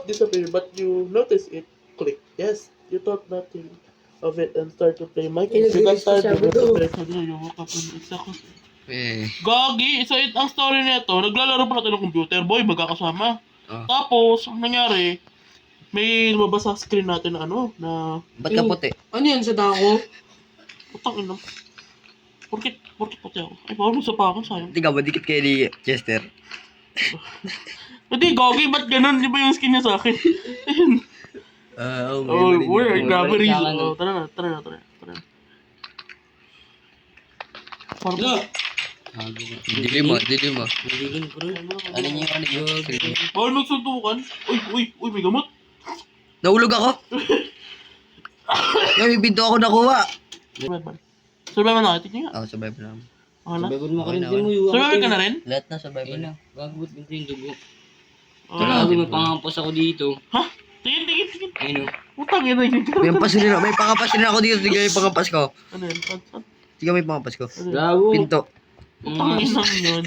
disappear, but you notice it. Click. Yes, you thought nothing of it and start to play my games. You got tired of it. You woke up and it's ako. Gagi, so ang story nito, naglalaro pa natin ng computer, boy, magkakasama. Tapos, ang nangyari, may lumabas sa screen natin na ano, na... Ba't ka puti? Ano yan sa dako? Putang ina. Porkit puti ako. Ay, bawal mo sa pa ako, sayang. Hindi ka ba dikit kay ni Chester? Hindi, Gagi, ba't ganun? Di ba yung skin niya sa akin? Ayun. Oh, we're grabe reason. Oh, tara na. Wala. Dilim mo. Nagiging ko rin. Ano yung Bawal magsuntukan. Uy, may gamot. Nahulog ako. May pinto ako nakuha. Survival na, tignan nga. Ako, survive na. Wala. Sabay mo ka rin Okay din mo yung... Survival ka na rin? Lahat na survive Ayun na. na. Gagbot ganito yung dugo. Ah. Grabe, may pangampas ako dito. Ha? Tingin. Ayun o. Utang ina yun. May pangapas rin ako dito. Sige, may pangapas ko. Ano yun? Saan? Sige, may pangapas ko. Gago. Pinto. Utang ina yun.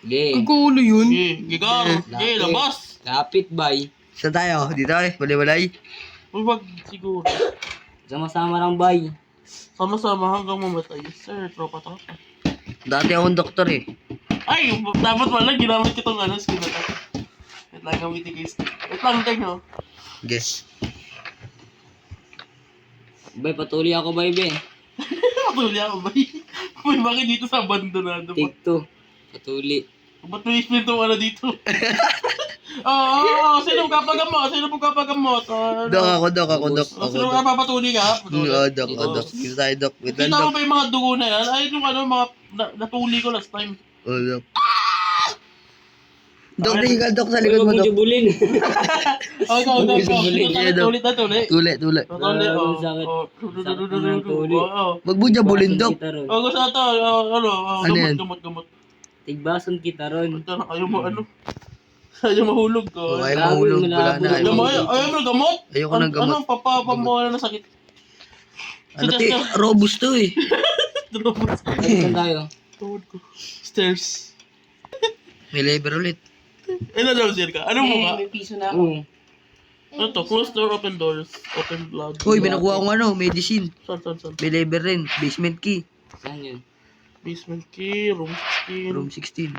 Sige. Kukulo yun. Gigar. Labas. Lapit, bay. Saan tayo? Dito eh. Walay-walay. Uy, wag siguro. Sama-sama lang, bay. Sama-sama hanggang mamatay. Sir, tropa. Dati akong doktor eh. Ay, dapat wala. Ginamit kitong ano, skin na to. Wait lang, gamitin kayo skin. Wait lang, tingnan. Guess. Bay, patuloy ako, bay, be. Patuloy ako ba? Uy, bakit dito sa abandonado pa? Take 2. Patuloy. Ba't may spin to ano dito? Oo, sino pagkapagamot? Dok ako. Sino ka papatuloy ka? Dok. Dito tayo, Dok. Wait lang, Kita mo Dok. ba yung mga dugo na yan? Ay, yung ano, mga natuli ko last time. Oh, Dok. Dok, tingin ka, Dok, sa likod mo, Dok. jubulin. Oh, go. Tulit. Tuli. Oh. Sakit. Sakit ng tuli. Wag mo dyan bulin, Dok. Oh, gusto na to. Ano yan? Gamot. Tigbason kita ron. Ayaw mo ano? Ayaw mahulog ko. Ay, mahulog. Wala na. Ayaw mo gamot? Ayoko ng gamot. Ano, papapamuha na sakit. Ano, robust to eh. Saan tayo? Tawad ko. Stairs. May lever ulit. Ano daw, Sir ka? Anong mukha? May piso na ako. Ano to? Close door, open doors. Open blood. Uy, may nakuha akong ano, medicine. Saan? May lever rin. Basement key. Saan yun? Basement key, room 16. Room 16.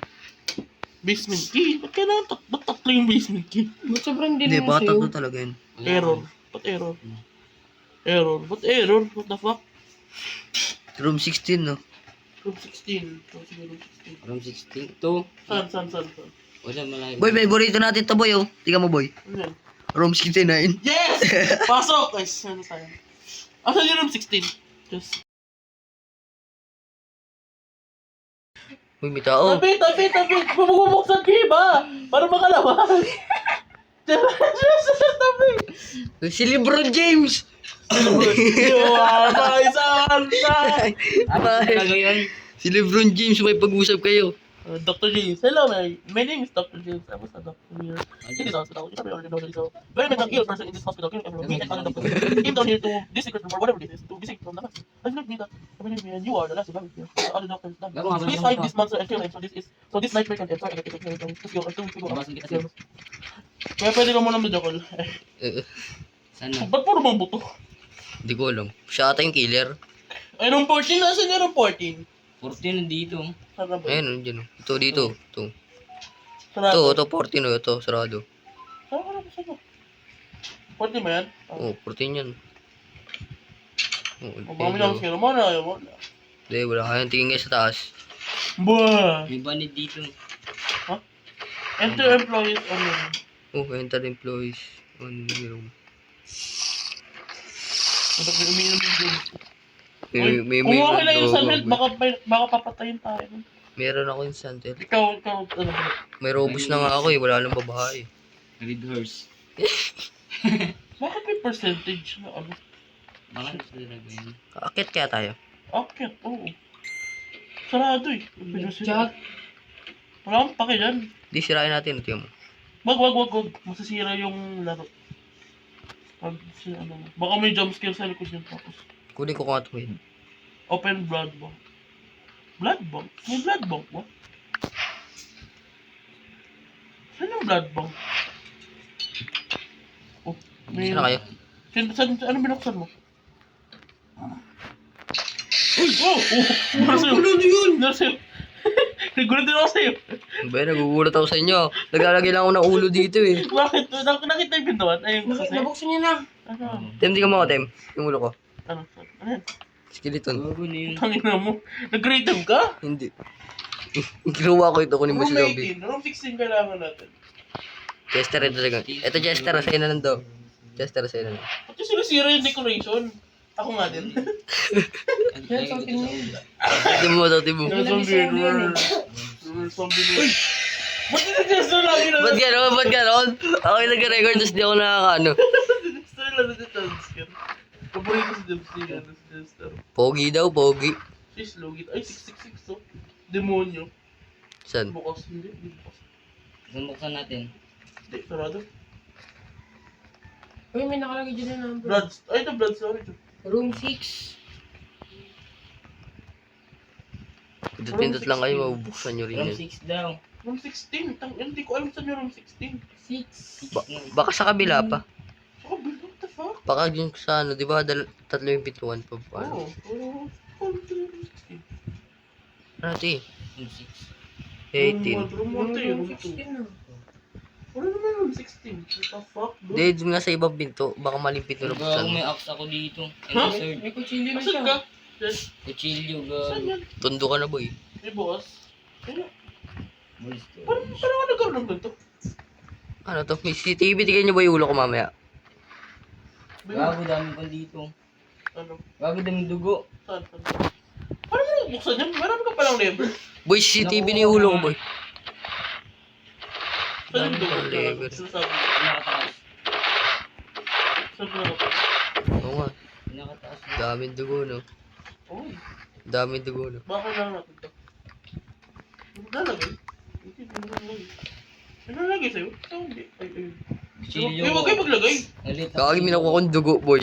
Basement key? Ba't kailangan ba't tatlo yung basement key? Ba't sobrang Hindi, baka tatlo talaga yun. Error. Ba't error? Ba't error? What the fuck? Room 16, no? Room 16. Room 16. Room 16. Ito. Saan? Wala, malayo. Boy, may burrito natin to, boy, oh. Tingnan mo, boy. Ano yan? Room 69. Yes! Pasok! Ay, ano sayang. Asan yung room 16? Just... Uy, may tao. Tabi! Bubuksan kayo ba? Para makalabas! Tabi! Si LeBron James! Saan? Ano talaga yun? Si LeBron James, may pag-usap kayo. Dr. James. Hello, my name is Dr. James. I was a doctor here. In this hospital, you probably already know that so very mental ill person in this hospital came and me and other doctors came down here to this secret room or whatever this is to visit from the house. I believe me that you are the last survivor here. The other doctors done. Please hide this monster and kill him so this nightmare can end. Sorry, I get it. Let's go. Kaya pwede ka muna mag-jokol. Saan na? Ba't puro bang buto? Hindi ko alam. Siya ata yung killer. Ay, room 14. Nasaan yung room 14? 14 nandito. Saan na ba? Ayun, dyan. Ito, dito. Ito. Sarado. Ito, 14, oh. Ito, sarado. Saan ka na ba sa'yo? 14 ba yan? Oh, 14 yan. O baka may lang sila mo na. Hindi, wala kayang tingin nga sa taas. Bah! May banid dito. Ha? Enter employees ano? Oh, enter employees. On room. Dapat may umiinom yung drug. May Kumuha ka na yung sunhealth, baka papatayin tayo. Meron ako yung sunset. Ikaw, ano ba? May robust na nga ako eh. Wala lang babae. Red horse. Bakit may percentage na ano? Bakit sa talaga yun? Akit kaya tayo? Akit, oo. Sarado eh. Jack. Wala kang pake dyan. Di sirain natin. Tingnan mo. Wag. Masasira yung laro. Baka may jumpscare sa likod yun tapos. Kunin ko nga ito eh. Open blood bank. Blood bank? May blood bank ba? Saan yung blood bank? May- Saan na kayo? Ano binuksan mo? Uy! Oh! Ano sa'yo? Ano yun? Ano sa'yo? Nagulat din ako sa'yo. Ba, nagugulat ako sa inyo. Naglalagay lang ako ng ulo dito eh. Bakit? Nakita yung pintuan? Ayun, kasi. Nabuksan niya na. Ano? Tem, di ka mo, Tem. Yung ulo ko. Ano? Ano yan? Skeleton. Gago na yun. Tangina mo. Nag-rated ka? Hindi. Ginawa ko ito, kunin mo Room si Zombie. 18. Room 16 kailangan natin. Chester ito talaga. Ito Chester, sa'yo na nando. Chester, sa'yo na. Ba't yung sinisira yung decoration? Ako nga din. Yan, something mo. Ito mo, ito mo. Zombie. Ba't nag-suggest na lagi na? Ba't gano'n? Ba't gano'n? Ako yung nag-record, tapos di ako nakakaano. Gusto nila na si Tansker. Paborito si Dempsey. Ano si Dempster. Pogi daw, pogi. She's logit. Ay, 666 to. Demonyo. Saan? Bukas. Hindi bukas. Buksan natin. Hindi, sarado. Uy, may nakalagay dyan na number. Bloods. Ay, ito Bloods. Sorry, Joe. Room 6. Pindot lang kayo, mabubuksan nyo rin Room yan. 6 daw. Room 16. Hindi ko alam saan yung room 16. 6. Baka sa kabila pa. Saka, what the fuck? Baka yung sa ano, di ba? Tatlo yung pintuan pa. Paano? Oo. Room 16. Ano ito eh? Room 6. 18. Room 1 to yun. Room 2. Wala naman room 16. What the fuck, bro? Hindi, dun nga sa ibang pinto. Baka maling pinto na Gago, buksan. may axe ako dito. Ha? And third. May kutsilyo na Asan siya. ka? Yes. Kutsilyo, Saan gago. yan? Tondo ka na boy. May bukas. Ayun. Boys, Parang ako nagkaroon ng ganito. Ano to? May CCTV, tignan nyo ba yung ulo ko mamaya? Gago, dami pa dito. Ano? Gago, daming dugo. Saan? Paano mo buksan yan? Marami ka palang lever. Boy, CCTV na yung ulo ko boy. Saan yung Palang lever. Sinasabi. Pinakataas. Saan ko nakapag? Oo nga. Pinakataas. Daming dugo no. Uy. Daming dugo no. Baka lang natin ito. Nalagay? Hindi, nalagay. Nalagay sa'yo? Saan hindi? Ay, ayun. Kutsilyo. Huwag kayo maglagay. Ulit. Kaki minakuha kong dugo boy.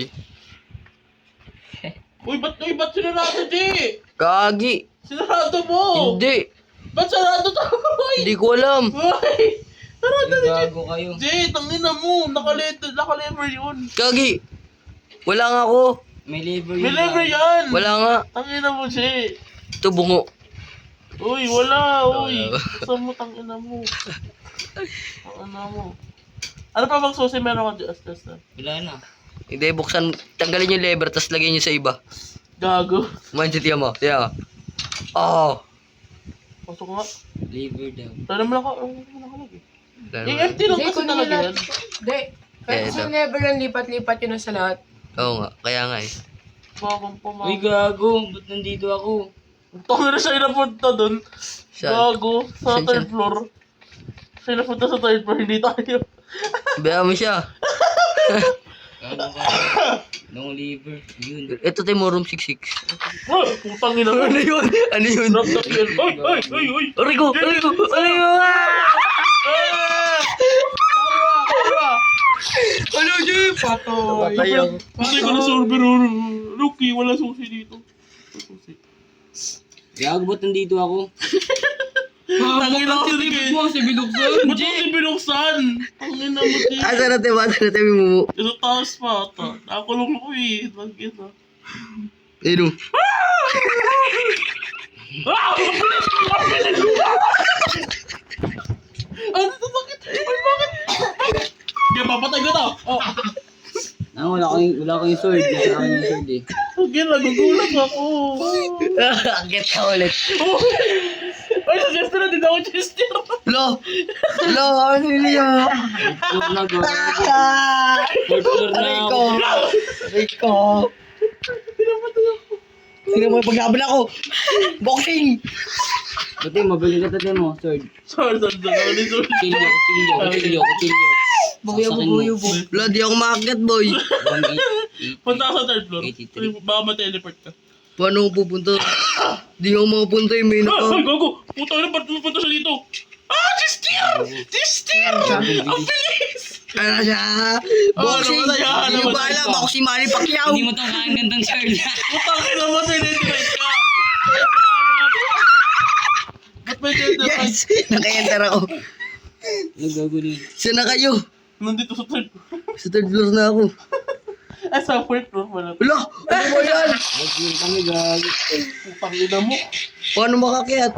Uy, ba't sinarado, Jay? Kagi! Sinarado mo! Hindi! Ba't sarado to? Uy! Hindi ko alam! Uy! Sarado Ay, na, Jay! gago kayo. Jay, tangina mo! Naka-lever yun! Kagi! Wala nga ako! May lever May lever yan! Wala nga! Tangina mo, Jay! Ito bungo. Uy, wala! Uy! Wala. Basta mo, tangina mo. Tangina mo. Ano pa bang susi meron ka dyan? Astas. Wala na. Hindi, buksan, tanggalin yung lever, tapos lagyan nyo sa iba. Gago. Mindset yan mo. Yeah. Oh. Pasok nga. Lever daw. Tara mo lang ka. Ano mo nakalagay? Wala Eh, naman. empty lang Hindi, kasi kunin talaga nila. yan. Hindi. Kahit ito. sa level lang lipat-lipat yun na sa lahat. Oo nga, kaya nga eh. Bagong Uy, pumama. gago. Ba't nandito ako? Tangina siya yung napunta dun. Saan? Gago. Sa Saan third siya? floor. Siya napunta sa third floor. Hindi tayo. Baya mo siya. Gago ka. Long lever. Yun. Ito tayo mo room 66. Ah! Putang ina mo. Ano yun? Ano yun? Drop the kill. Oy! Oy! Oy! Oy! Rico! Rico! Ano yun? Ah! Karma! Ano yun? Patoy. Patay ako. Patay ko na sorber. Lucky, wala susi dito. Susi. Gago, ba't nandito ako? Tangin na kasi kayo. Mo si binuksan. Ba't mo si binuksan? Tangin na mo din. Asa natin ba? Asa natin may mumu? Ito taas pa ata. Nakakulong ko eh. Tangin na. Ano? Ah! Ano ito? Bakit? Ay, bakit? Hindi, papatay ko to. Oh. Wala ko yung sword. Wala ko yung sword eh. Tangin na, nagugulat ako. Get ka ulit. Oh. Ay, suggest na din ako, Chester. Lo! Lo! Ano yun? Fourth floor na, gago. Fourth floor na Rico! ako. Rico! Pinamatay ako. Tingnan mo yung paglabal ako! Boxing! Buti, mabili ka tayo mo, sword. Sorry. Kutsilyo. Buyo. Lo, di ako makakit, boy. 188. Punta ka sa third floor. 83. Baka ma-teleport ka. Paano ako pupunta? Di ako makapunta yung may Ah, naka... ay, gago! Puta na, ba't pupunta siya dito? Ah, Chester! Chester! Ang bilis! Ano siya? Boxing! namatay ka, Hindi ko ba namatay alam ka. ako si Manny Pacquiao? Hindi mo to kayang gandang sword. Putang ina mo, tinitibate ka! Ba't may tinitibate? Yes! Naka-enter ako. Nagago na yun. Saan na kayo? Nandito sa third floor. Sa third floor na ako. Sa fourth floor pala. Wala! Ano ba yan? Mag-yun kami, gagi. Putang ina mo. Paano makakyat?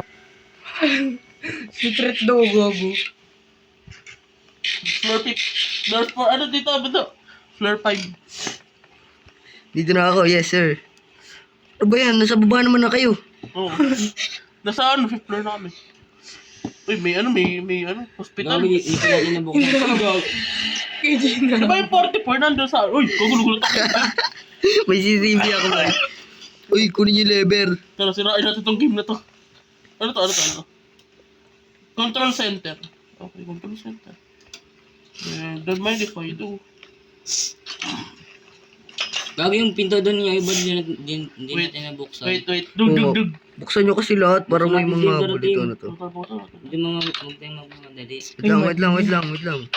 Secret daw, gago. Floor 5. Floor 4. Ano dito? Ano? Floor 5. Dito na ako, yes sir. Ano ba yan? Nasa baba naman na kayo. Oo. Nasa ano? 5th floor na kami. Uy, may ano? Hospital. Gagi, hindi ko natin nabuksan. Kay Gina. Di ba yung 44 nandun sa... Uy, gugulot ako. May CCTV ako ba? Uy, kunin yung lever. Tara, sirain natin tong game na to. Ano to? Control center. Okay, control center. Don't mind if I do. Gagi yung pinto doon yung iba hindi Wait. natin nabuksan. Wait. Dug. Buksan nyo kasi lahat para may mga bulito na to. Hindi mga huwag tayong magmamadali. Wait lang.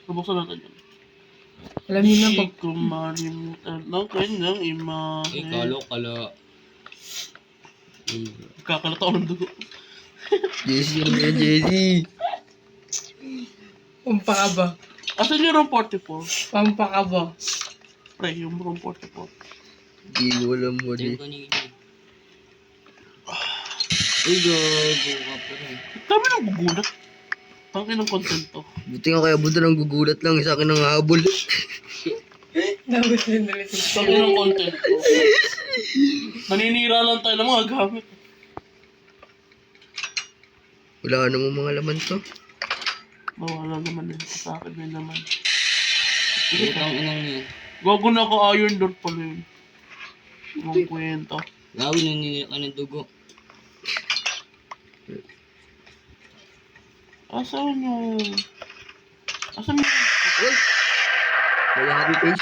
Nabuksan natin yan. Alam niyo na, Hindi ko marimutan ng kanyang imahe. Kalo. Kakalata ako ng dugo. Jesse, ano yan, Jesse? Pampaka ba? Asan yung room 44? Pampaka ba? Pre, yung room 44. Hindi ko alam mo Diyan di. kanina. Uy, gago ka pa rin. Dami nang gugulat. Tangin ng content to. Buti nga kaya buta ng gugulat lang. Sa akin ang habol. Dapat din nalitin. Tangin ng content to. Naninira lang tayo ng mga gamit. Wala namang mga laman to. Mawala naman yun. Sa akin may naman. Putang inang yun. Gago na ako iron door pala yun. Ang kwenta. Gago naninira ka ng dugo. Asan yung... Asan yung... May happy face.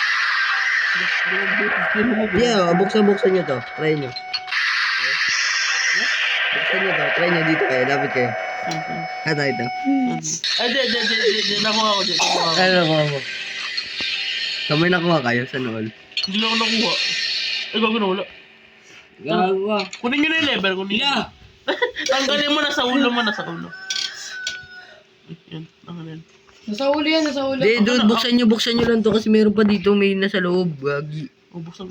Yeah, buksan nyo to. Try nyo. Buksan nyo to. Try nyo dito kayo. Lapit kayo. Ito. Ay, di. Nakuha ko. Ano nakuha mo? Kamay nakuha kayo sa nool. Hindi lang ako nakuha. Ay, gago na wala. Gago ka. Kunin nyo na yung lever. Kunin nyo. Tanggalin mo na sa ulo mo. Nasa ulo. Yan. Tanggalin. Nasa ulo yan, nasa ulo. Hindi, dude, buksan nyo lang to kasi meron pa dito. May nasa loob. Gagi. Buksan.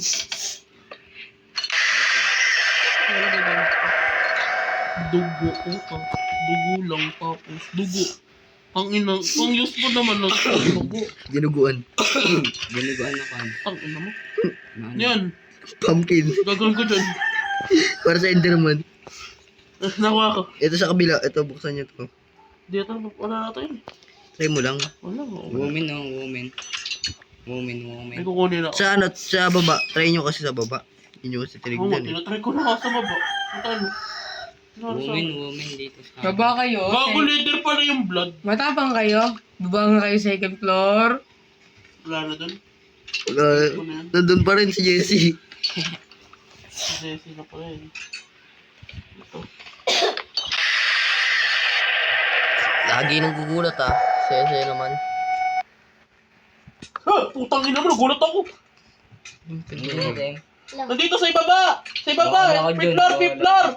Dugo. Dugo lang tapos. Dugo. Ang ina. Ang useful naman na dugo. Dinuguan. Ginugaan na ka. Ang ina mo. Yan. Pumpkin. Gagawin ko dyan. Para sa Enderman. Nakuha ko. Ito sa kabila. Ito, buksan nyo to. Dito. Wala na tayo. Try mo lang. Wala. Woman, no? Woman. May kukunin ako. Sa baba. Try nyo kasi sa baba. Hindi nyo kasi Oo, tinignan eh. tinatry ko na sa baba. Ano? Woman dito sa... Baba kayo. Gago leader pala yung blood. Matapang kayo. Baba nga kayo second floor. Wala na dun. Wala. Nandun pa rin si Jessie. Kasi sila pala yun. Ito. Lagi nang gugulat ah. Saya naman. Ha! Putang ina mo, nagulat ako. Nandito sa ibaba! Sa ibaba! Fifth floor! Fifth floor!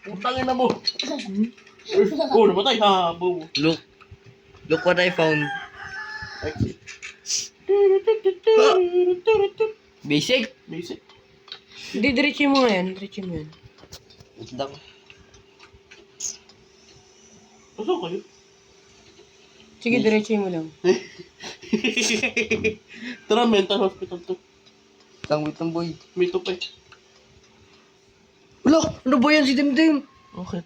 Putang ina mo. Oh, namatay. Ha, boo. Look what I found. Basic. Basic. Hindi, diretso mo yan. Isda ko. Saan kayo? Sige, diretso mo lang. Tara, mental hospital to. Tangwit ng boy. May tupay. Wala! Ano ba yan si Tim? Okay.